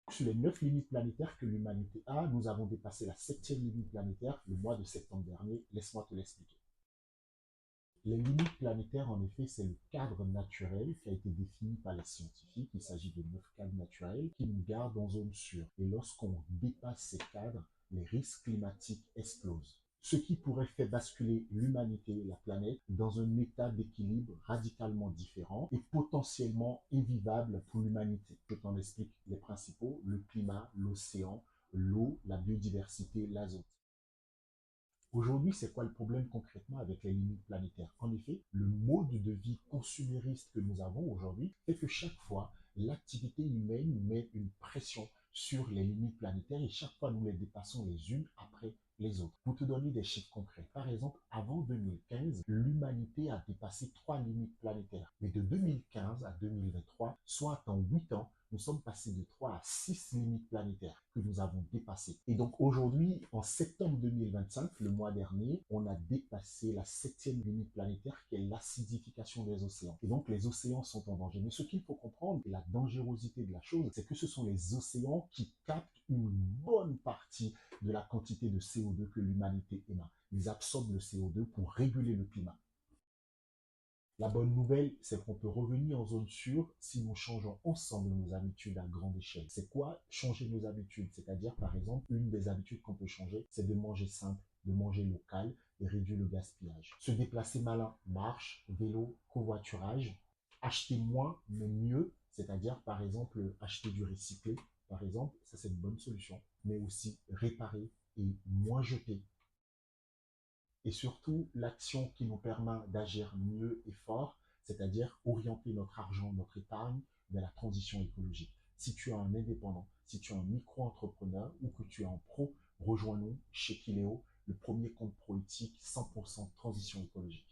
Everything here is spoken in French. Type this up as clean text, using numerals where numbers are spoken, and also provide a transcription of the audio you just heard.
Sur les 9 limites planétaires que l'humanité a, nous avons dépassé la 7e limite planétaire le mois de septembre dernier. Laisse-moi te l'expliquer. Les limites planétaires, en effet, c'est le cadre naturel qui a été défini par les scientifiques. Il s'agit de 9 cadres naturels qui nous gardent en zone sûre. Et lorsqu'on dépasse ces cadres, les risques climatiques explosent. Ce qui pourrait faire basculer l'humanité, la planète, dans un état d'équilibre radicalement différent et potentiellement invivable pour l'humanité. Je t'en explique les principaux: le climat, l'océan, l'eau, la biodiversité, l'azote. Aujourd'hui, c'est quoi le problème concrètement avec les limites planétaires? En effet, le mode de vie consumériste que nous avons aujourd'hui fait que chaque fois, l'activité humaine met une pression sur les limites planétaires et chaque fois, nous les dépassons les unes après les autres. Pour te donner des chiffres concrets, par exemple, avant 2015, l'humanité a dépassé 3 limites planétaires. Mais de 2015 à 2023, soit en 8 ans, nous sommes passés de 3 à 6 limites planétaires que nous avons dépassées. Et donc aujourd'hui, en septembre 2025, le mois dernier, on a dépassé la 7e limite planétaire qui est l'acidification des océans. Et donc les océans sont en danger. Mais ce qu'il faut comprendre, et la dangerosité de la chose, c'est que ce sont les océans qui captent une bonne partie de la quantité de CO2 que l'humanité émet. Ils absorbent le CO2 pour réguler le climat. La bonne nouvelle, c'est qu'on peut revenir en zone sûre si nous changeons ensemble nos habitudes à grande échelle. C'est quoi changer nos habitudes? C'est-à-dire, par exemple, une des habitudes qu'on peut changer, c'est de manger simple, de manger local et réduire le gaspillage. Se déplacer malin, marche, vélo, covoiturage. Acheter moins, mais mieux, c'est-à-dire, par exemple, acheter du recyclé, par exemple, ça c'est une bonne solution. Mais aussi réparer et moins jeter. Et surtout l'action qui nous permet d'agir mieux et fort, c'est-à-dire orienter notre argent, notre épargne vers la transition écologique. Si tu es un indépendant, si tu es un micro-entrepreneur ou que tu es en pro, rejoins-nous chez Kileo, le premier compte politique 100% transition écologique.